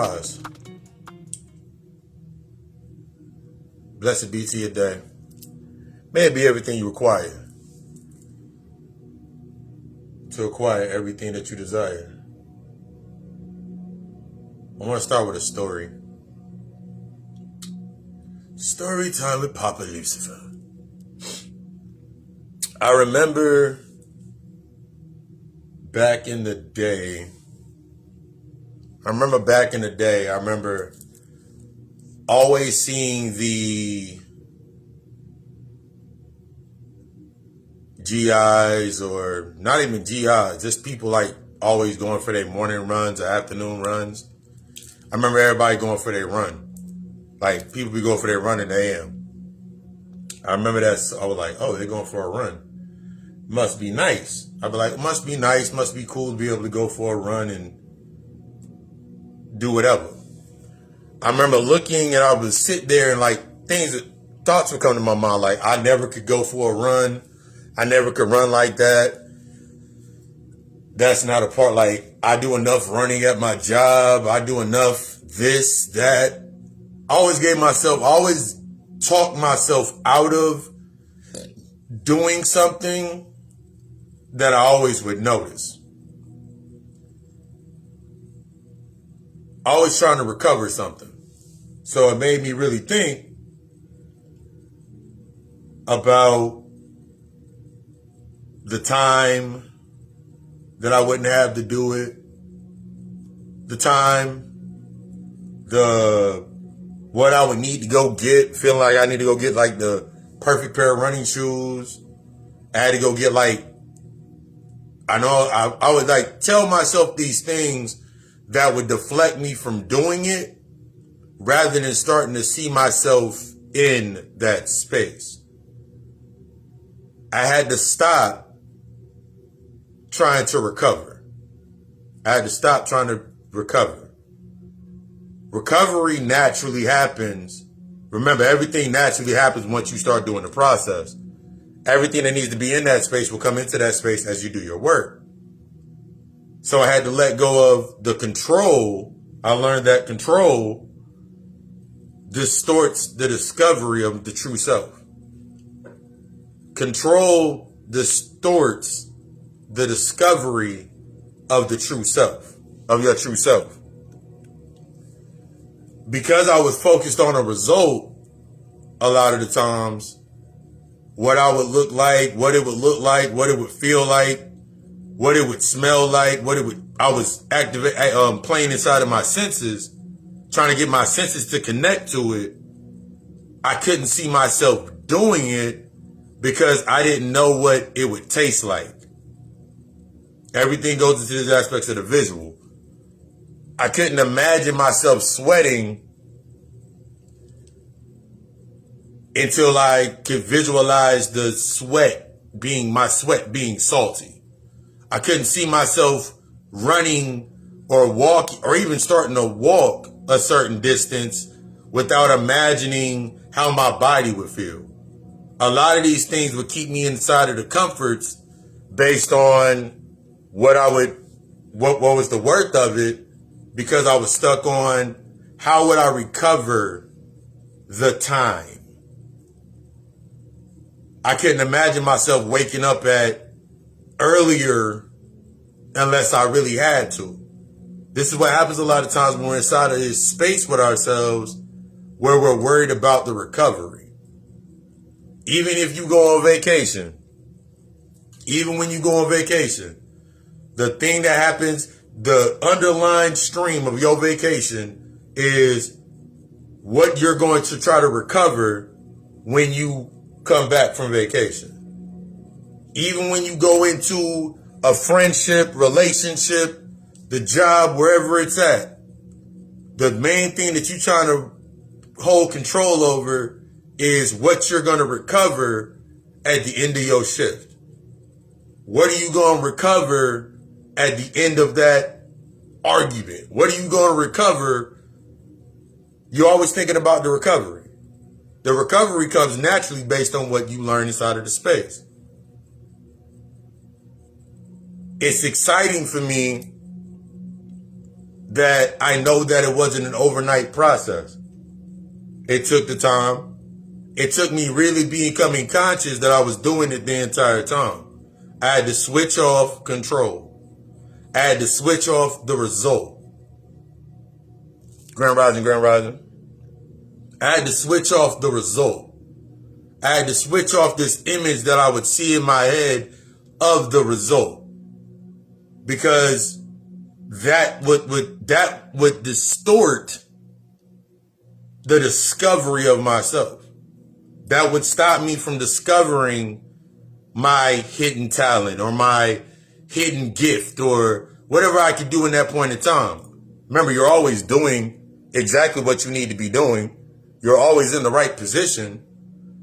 rise. Blessed be to your day. May it be everything you require to acquire everything that you desire. I want to start with a story. Story time with Papa Lucifer. I remember back in the day, I remember always seeing the GIs, or not even GIs, just people like always going for their morning runs or afternoon runs. I remember everybody going for their run. Like, people be going for their run in the AM. I remember that, so I was like, oh, they're going for a run. Must be nice. I'd be like, it must be nice, must be cool to be able to go for a run and do whatever. I remember looking, and I would sit there and like thoughts would come to my mind, like I never could go for a run. I never could run like that. That's not a part, like I do enough running at my job. I do enough this, that. I always talked myself out of doing something that I always would notice. Always trying to recover something. So it made me really think about the time that I wouldn't have to do it. The time, what I would need to go get, feeling like I need to go get like the perfect pair of running shoes. I had to go get like, I would like tell myself these things that would deflect me from doing it rather than starting to see myself in that space. I had to stop trying to recover. I had to stop trying to recover. Recovery naturally happens. Remember, everything naturally happens once you start doing the process. Everything that needs to be in that space will come into that space as you do your work. So I had to let go of the control. I learned that control distorts the discovery of the true self. Control distorts the discovery of the true self, of your true self. Because I was focused on a result, a lot of the times, what I would look like, what it would look like, what it would feel like, what it would smell like, I was playing inside of my senses, trying to get my senses to connect to it. I couldn't see myself doing it because I didn't know what it would taste like. Everything goes into these aspects of the visual. I couldn't imagine myself sweating until I could visualize my sweat being salty. I couldn't see myself running or walking or even starting to walk a certain distance without imagining how my body would feel. A lot of these things would keep me inside of the comforts based on what was the worth of it, because I was stuck on how would I recover the time. I couldn't imagine myself waking up earlier unless I really had to. This is what happens a lot of times when we're inside of this space with ourselves where we're worried about the recovery. Even if you go on vacation, even when you go on vacation, the thing that happens, the underlying stream of your vacation is what you're going to try to recover when you come back from vacation. Even when you go into a friendship, relationship, the job, wherever it's at, the main thing that you're trying to hold control over is what you're going to recover at the end of your shift. What are you going to recover at the end of that argument? What are you going to recover? You're always thinking about the recovery. The recovery comes naturally based on what you learn inside of the space. It's exciting for me that I know that it wasn't an overnight process. It took the time. It took me really becoming conscious that I was doing it the entire time. I had to switch off control. I had to switch off the result. Grand Rising, Grand Rising. I had to switch off the result. I had to switch off this image that I would see in my head of the result. Because that would distort the discovery of myself. That would stop me from discovering my hidden talent or my hidden gift or whatever I could do in that point in time. Remember, you're always doing exactly what you need to be doing. You're always in the right position.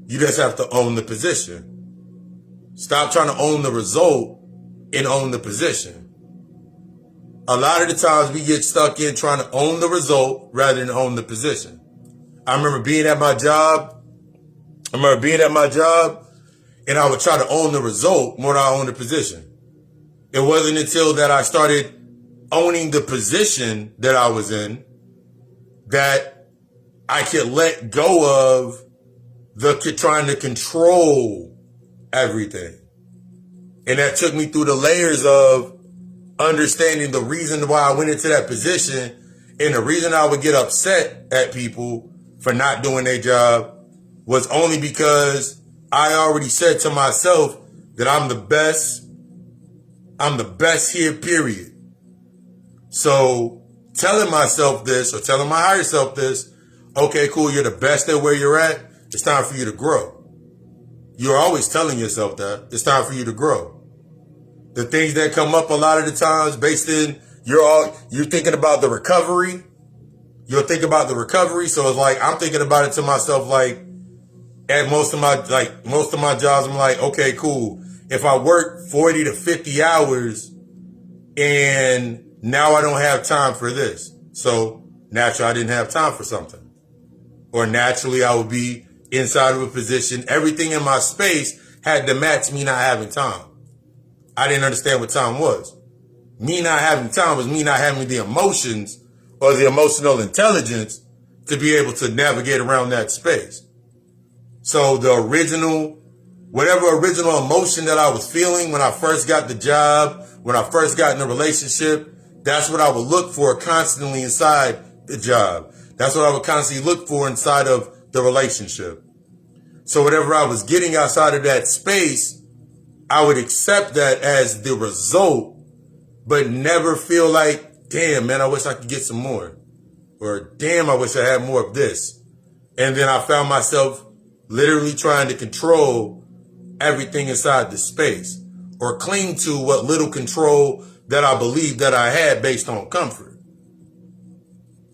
You just have to own the position. Stop trying to own the result and own the position. A lot of the times we get stuck in trying to own the result rather than own the position. I remember being at my job. And I would try to own the result more than I own the position. It wasn't until that I started owning the position that I was in that I could let go of trying to control everything. And that took me through the layers of understanding the reason why I went into that position and the reason I would get upset at people for not doing their job was only because I already said to myself that I'm the best here, period. So telling myself this or telling my higher self this, okay, cool, you're the best at where you're at. It's time for you to grow. You're always telling yourself that. It's time for you to grow. The things that come up a lot of the times based in, you're thinking about the recovery. You'll think about the recovery. So it's like, I'm thinking about it to myself, like, at most of my jobs, I'm like, okay, cool. If I work 40 to 50 hours and now I don't have time for this. So naturally I didn't have time for something. Or naturally I would be inside of a position. Everything in my space had to match me not having time. I didn't understand what time was. Me not having time was me not having the emotions or the emotional intelligence to be able to navigate around that space. So whatever original emotion that I was feeling when I first got the job, when I first got in a relationship, that's what I would look for constantly inside the job. That's what I would constantly look for inside of the relationship. So whatever I was getting outside of that space, I would accept that as the result, but never feel like, damn, man, I wish I could get some more. Or damn, I wish I had more of this. And then I found myself literally trying to control everything inside the space or cling to what little control that I believed that I had based on comfort.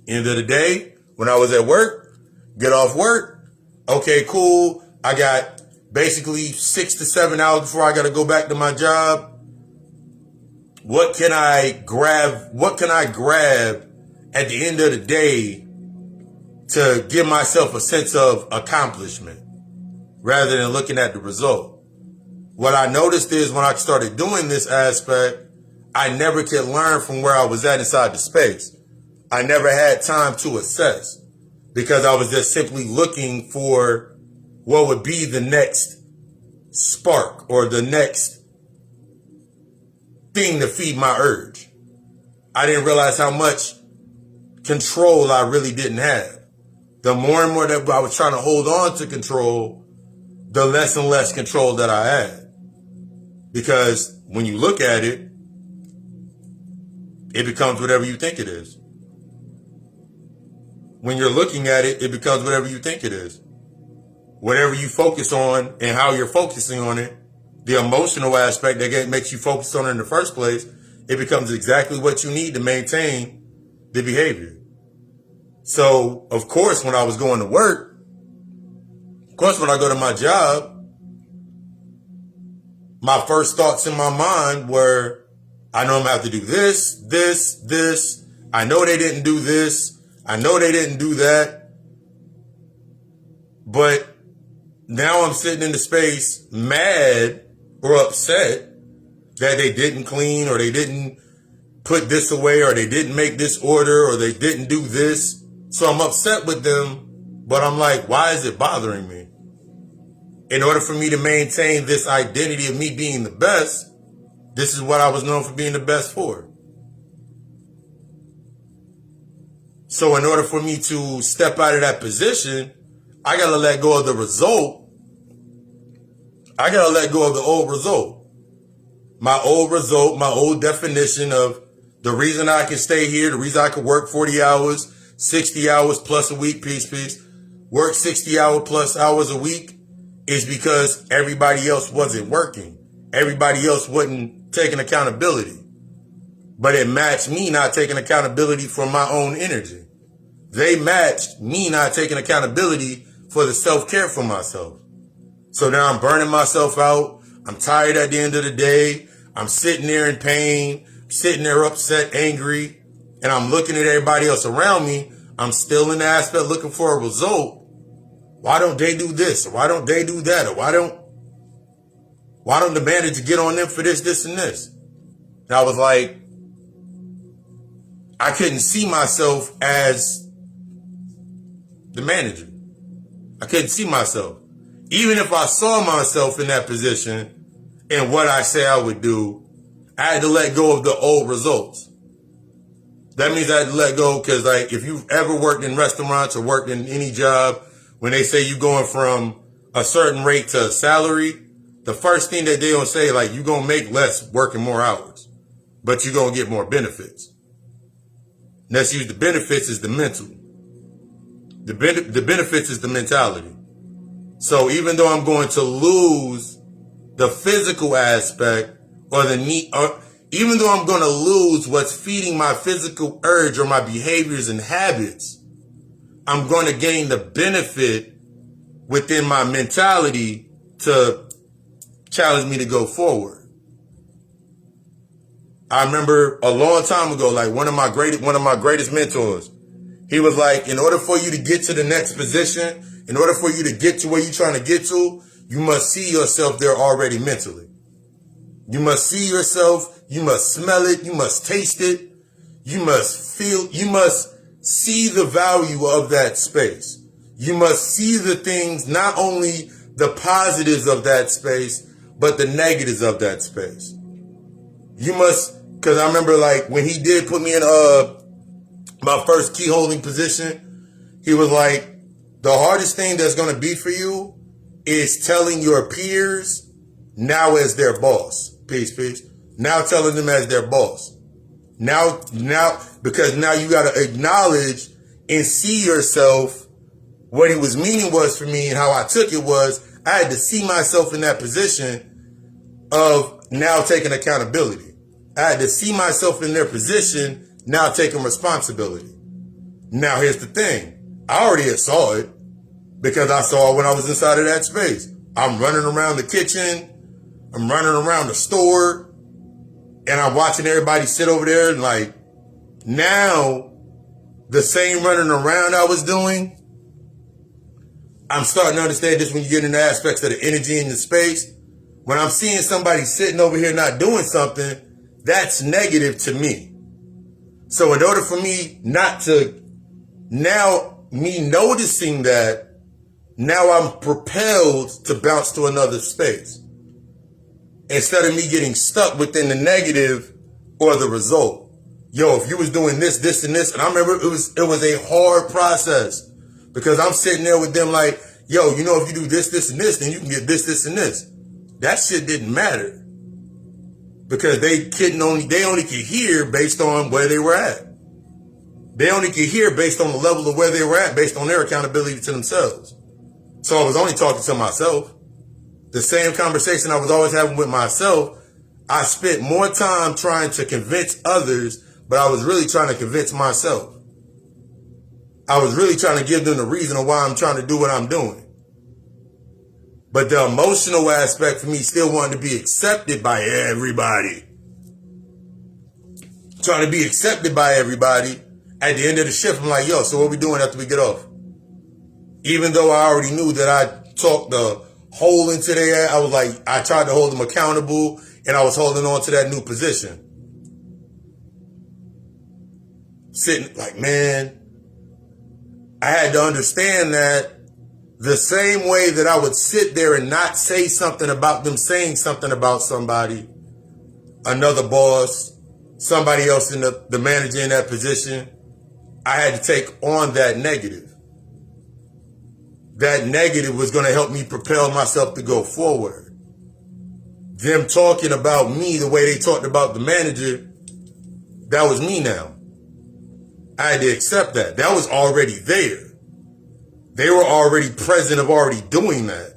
End of the day, when I was at work, get off work, okay, cool. I got basically 6 to 7 hours before I got to go back to my job. What can I grab at the end of the day to give myself a sense of accomplishment rather than looking at the result? What I noticed is when I started doing this aspect, I never could learn from where I was at inside the space. I never had time to assess because I was just simply looking for what would be the next spark or the next thing to feed my urge. I didn't realize how much control I really didn't have. The more and more that I was trying to hold on to control, the less and less control that I had. Because when you look at it, it becomes whatever you think it is. When you're looking at it, it becomes whatever you think it is. Whatever you focus on and how you're focusing on it, the emotional aspect that makes you focus on it in the first place, it becomes exactly what you need to maintain the behavior. So, of course, when I was going to work, when I go to my job, my first thoughts in my mind were, I know I'm going to have to do this, this, this. I know they didn't do this. I know they didn't do that. But now I'm sitting in the space mad or upset that they didn't clean or they didn't put this away, or they didn't make this order, or they didn't do this. So I'm upset with them, but I'm like, why is it bothering me? In order for me to maintain this identity of me being the best, this is what I was known for being the best for. So in order for me to step out of that position, I got to let go of the result. I got to let go of the old result. My old definition of the reason I can stay here, the reason I can work 40 hours, 60 hours plus a week, peace, work 60 plus hours a week is because everybody else wasn't working. Everybody else wasn't taking accountability. But it matched me not taking accountability for my own energy. They matched me not taking accountability for the self-care for myself. So now I'm burning myself out. I'm tired at the end of the day. I'm sitting there in pain, sitting there upset, angry, and I'm looking at everybody else around me. I'm still in the aspect looking for a result. Why don't they do this? Or why don't they do that? Or why don't the manager get on them for this, this, and this? And I was like, I couldn't see myself as the manager. I couldn't see myself. Even if I saw myself in that position and what I say I would do, I had to let go of the old results. That means I had to let go because, like, if you've ever worked in restaurants or worked in any job, when they say you're going from a certain rate to a salary, the first thing that they don't say, like, you're going to make less working more hours, but you're going to get more benefits. And let's use the benefits as the mental. The benefits is the mentality. So even though I'm going to lose the physical aspect or the need, or even though I'm going to lose what's feeding my physical urge or my behaviors and habits, I'm going to gain the benefit within my mentality to challenge me to go forward. I remember a long time ago, like one of my greatest mentors, he was like, in order for you to get to the next position, in order for you to get to where you're trying to get to, you must see yourself there already mentally. You must see yourself, you must smell it, you must taste it, you must feel, you must see the value of that space. You must see the things, not only the positives of that space, but the negatives of that space. You must, because I remember like when he did put me in my first key holding position, he was like, the hardest thing that's going to be for you is telling your peers now as their boss. Peace. Now telling them as their boss. Now, because now you got to acknowledge and see yourself. What he was meaning was for me and how I took it was I had to see myself in that position of now taking accountability. I had to see myself in their position now taking responsibility. Now, here's the thing. I already saw it because I saw it when I was inside of that space. I'm running around the kitchen. I'm running around the store. And I'm watching everybody sit over there. And like, now, the same running around I was doing, I'm starting to understand this when you get into aspects of the energy in the space. When I'm seeing somebody sitting over here not doing something, that's negative to me. So in order for me not to, now me noticing that, now I'm propelled to bounce to another space. Instead of me getting stuck within the negative or the result. Yo, if you was doing this, this, and this, and I remember it was a hard process because I'm sitting there with them like, yo, you know, if you do this, this, and this, then you can get this, this, and this. That shit didn't matter because they only could hear based on where they were at. They only could hear based on the level of where they were at, based on their accountability to themselves. So I was only talking to myself. The same conversation I was always having with myself, I spent more time trying to convince others, but I was really trying to convince myself. I was really trying to give them the reason of why I'm trying to do what I'm doing. But the emotional aspect for me still wanted to be accepted by everybody. Trying to be accepted by everybody. At the end of the shift, I'm like, yo, so what we doing after we get off? Even though I already knew that I talked the whole into their, I was like, I tried to hold them accountable and I was holding on to that new position. sitting like, man, I had to understand that the same way that I would sit there and not say something about them saying something about somebody, another boss, somebody else in the manager in that position, I had to take on that negative. That negative was going to help me propel myself to go forward. Them talking about me the way they talked about the manager, that was me now. I had to accept that. That was already there. They were already present of already doing that.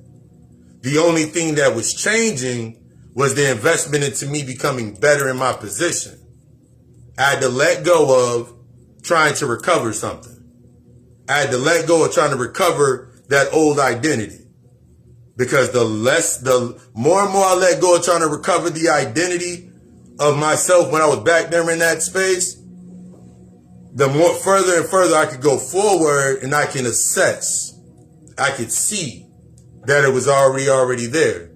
The only thing that was changing was the investment into me becoming better in my position. I had to let go of trying to recover something. I had to let go of trying to recover that old identity. Because the more and more I let go of trying to recover the identity of myself when I was back there in that space, the more further and further I could go forward and I can assess. I could see that it was already there.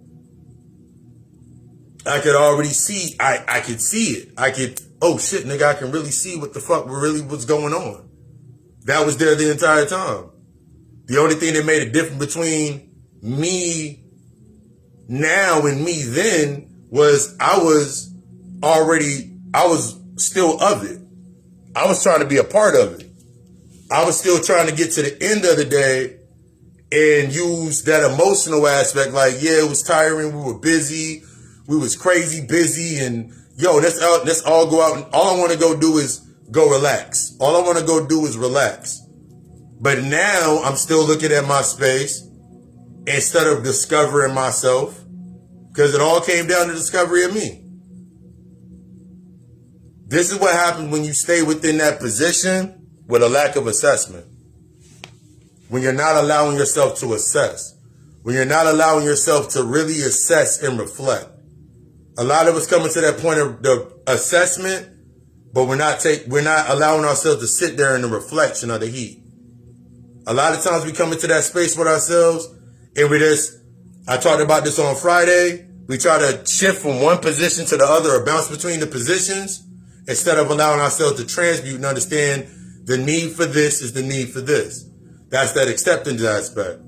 I could already see, I could see it. I could, oh shit, nigga, I can really see what the fuck really was going on. That was there the entire time. The only thing that made a difference between me now and me then was I was still of it. I was trying to be a part of it. I was still trying to get to the end of the day and use that emotional aspect. Like, yeah, it was tiring. We were busy. We was crazy busy. And yo, let's all go out. And all I want to go do is go relax. All I want to go do is relax. But now I'm still looking at my space instead of discovering myself, because it all came down to discovery of me. This is what happens when you stay within that position with a lack of assessment. When you're not allowing yourself to assess. When you're not allowing yourself to really assess and reflect. A lot of us coming to that point of the assessment, but we're not allowing ourselves to sit there in the reflection of the heat. A lot of times we come into that space with ourselves and I talked about this on Friday, we try to shift from one position to the other or bounce between the positions, instead of allowing ourselves to transmute and understand the need for this is the need for this. That's that acceptance aspect.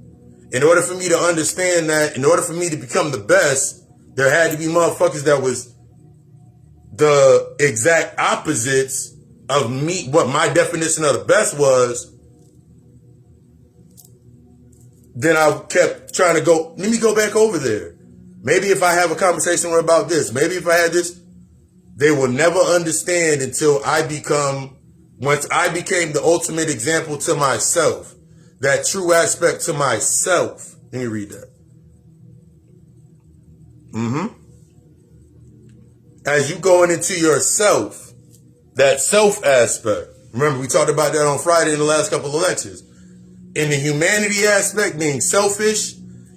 In order for me to understand that, in order for me to become the best, there had to be motherfuckers that was the exact opposites of me, what my definition of the best was. Then I kept trying to go, let me go back over there. Maybe if I have a conversation about this, maybe if I had this, they will never understand until once I became the ultimate example to myself, that true aspect to myself. Let me read that. As you going into yourself, that self aspect. Remember, we talked about that on Friday in the last couple of lectures. In the humanity aspect, being selfish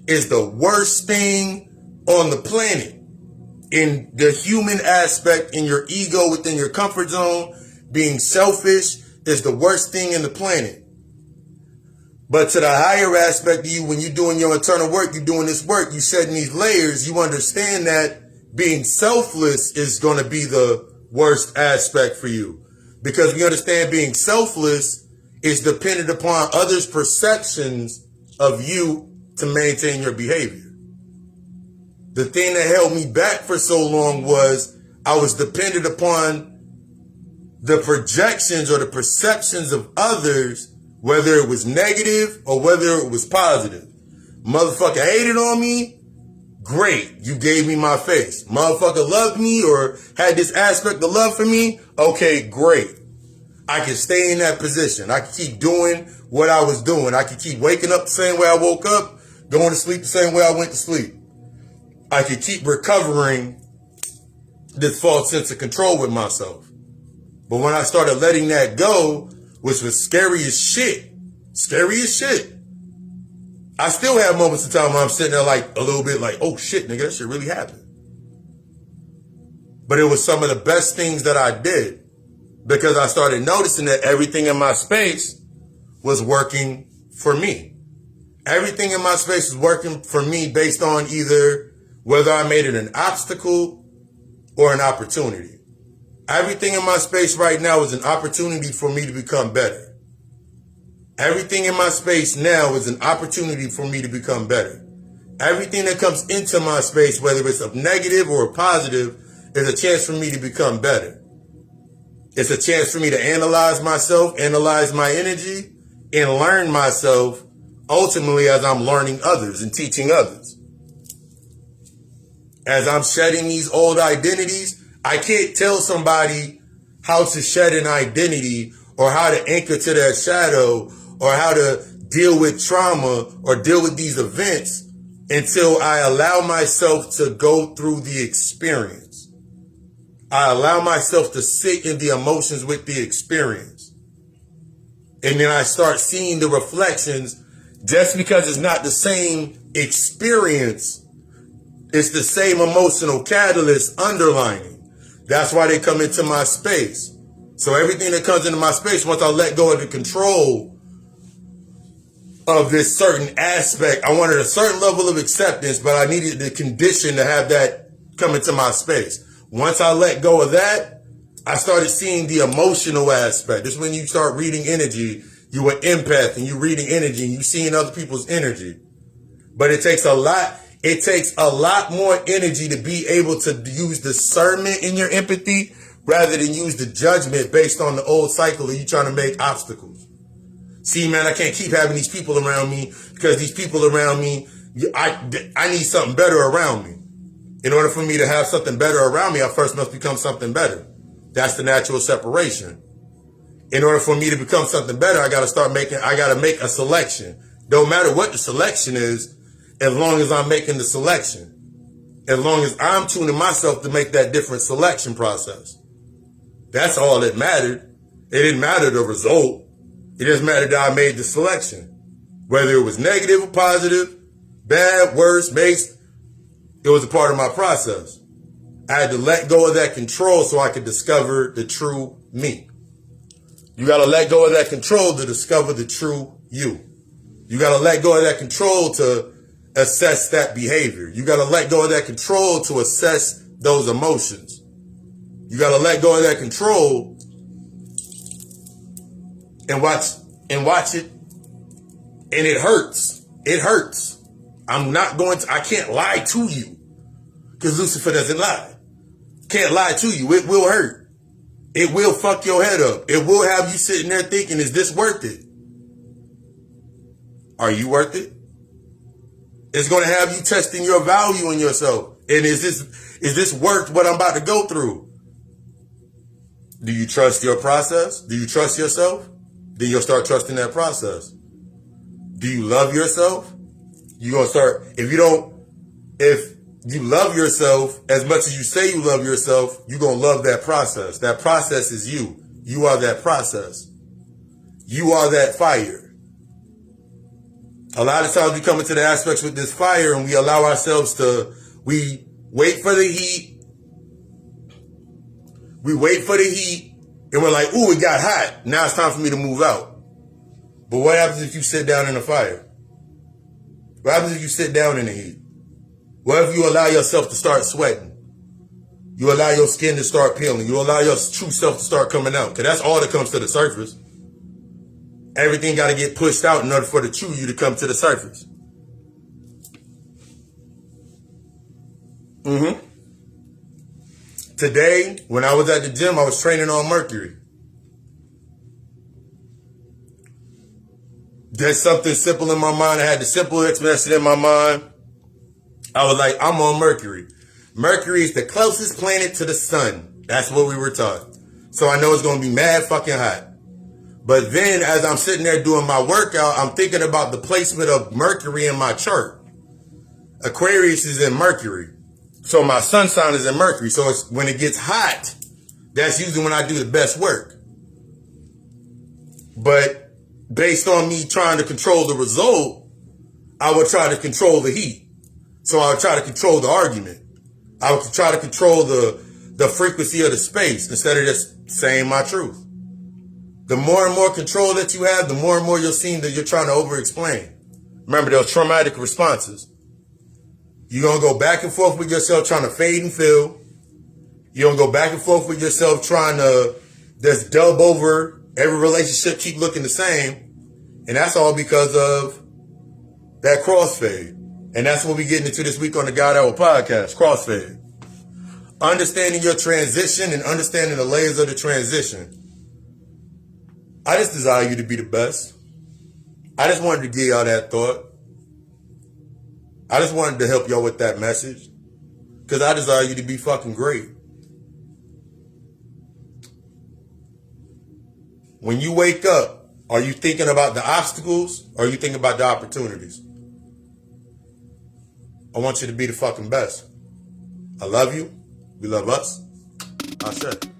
is the worst thing on the planet. In the human aspect, in your ego, within your comfort zone, being selfish is the worst thing in the planet. But to the higher aspect of you, when you're doing your internal work, you're doing this work, you're setting these layers, you understand that being selfless is going to be the worst aspect for you. Because we understand being selfless is dependent upon others' perceptions of you to maintain your behavior. The thing that held me back for so long was I was dependent upon the projections or the perceptions of others, whether it was negative or whether it was positive. Motherfucker hated on me? Great, you gave me my face. Motherfucker loved me or had this aspect of love for me? Okay, great. I can stay in that position. I can keep doing what I was doing. I can keep waking up the same way I woke up, going to sleep the same way I went to sleep. I could keep recovering this false sense of control with myself. But when I started letting that go, which was scary as shit, I still have moments of time where I'm sitting there like a little bit like, oh shit, nigga, that shit really happened. But it was some of the best things that I did because I started noticing that everything in my space was working for me. Everything in my space was working for me based on either whether I made it an obstacle or an opportunity. Everything in my space right now is an opportunity for me to become better. Everything in my space now is an opportunity for me to become better. Everything that comes into my space, whether it's a negative or a positive, is a chance for me to become better. It's a chance for me to analyze myself, analyze my energy, and learn myself ultimately as I'm learning others and teaching others. As I'm shedding these old identities, I can't tell somebody how to shed an identity or how to anchor to their shadow or how to deal with trauma or deal with these events until I allow myself to go through the experience. I allow myself to sit in the emotions with the experience. And then I start seeing the reflections. Just because it's not the same experience, it's the same emotional catalyst underlining. That's why they come into my space. So everything that comes into my space, once I let go of the control of this certain aspect, I wanted a certain level of acceptance, but I needed the condition to have that come into my space. Once I let go of that, I started seeing the emotional aspect. This is when you start reading energy. You an empath and you reading energy and you seeing other people's energy. But it takes a lot more energy to be able to use discernment in your empathy rather than use the judgment based on the old cycle of you trying to make obstacles. See, man, I can't keep having these people around me because these people around me, I need something better around me. In order for me to have something better around me, I first must become something better. That's the natural separation. In order for me to become something better, I got to make a selection. Don't matter what the selection is, as long as I'm making the selection. As long as I'm tuning myself to make that different selection process. That's all that mattered. It didn't matter the result. It just mattered that I made the selection. Whether it was negative or positive, bad, worse, mixed, it was a part of my process. I had to let go of that control so I could discover the true me. You got to let go of that control to discover the true you. You got to let go of that control to assess that behavior. You got to let go of that control to assess those emotions. You got to let go of that control and watch it. And it hurts. It hurts. I can't lie to you because Lucifer doesn't lie. Can't lie to you. It will hurt. It will fuck your head up. It will have you sitting there thinking, is this worth it? Are you worth it? It's going to have you testing your value in yourself. And is this worth what I'm about to go through? Do you trust your process? Do you trust yourself? Then you'll start trusting that process. Do you love yourself? You're going to start, if you love yourself as much as you say you love yourself, you're going to love that process. That process is you. You are that process. You are that fire. A lot of times we come into the aspects with this fire and we allow ourselves we wait for the heat. We wait for the heat and we're like, ooh, it got hot. Now it's time for me to move out. But what happens if you sit down in the fire? What happens if you sit down in the heat? What if you allow yourself to start sweating? You allow your skin to start peeling. You allow your true self to start coming out. Because that's all that comes to the surface. Everything got to get pushed out in order for the true you to come to the surface. Today, when I was at the gym, I was training on Mercury. There's something simple in my mind. I had the simple explanation in my mind. I was like, I'm on Mercury. Mercury is the closest planet to the sun. That's what we were taught. So I know it's going to be mad fucking hot. But then as I'm sitting there doing my workout, I'm thinking about the placement of Mercury in my chart. Aquarius is in Mercury. So my sun sign is in Mercury. So it's when it gets hot, that's usually when I do the best work. But based on me trying to control the result, I would try to control the heat. So I would try to control the argument. I would try to control the frequency of the space instead of just saying my truth. The more and more control that you have, the more and more you'll see that you're trying to over-explain. Remember, those traumatic responses. You're going to go back and forth with yourself trying to fade and fill. You don't go back and forth with yourself trying to just dub over every relationship, keep looking the same. And that's all because of that crossfade. And that's what we're getting into this week on the God Hour podcast, crossfade. Understanding your transition and understanding the layers of the transition. I just desire you to be the best. I just wanted to give y'all that thought. I just wanted to help y'all with that message. Because I desire you to be fucking great. When you wake up, are you thinking about the obstacles or are you thinking about the opportunities? I want you to be the fucking best. I love you. We love us. Ashe.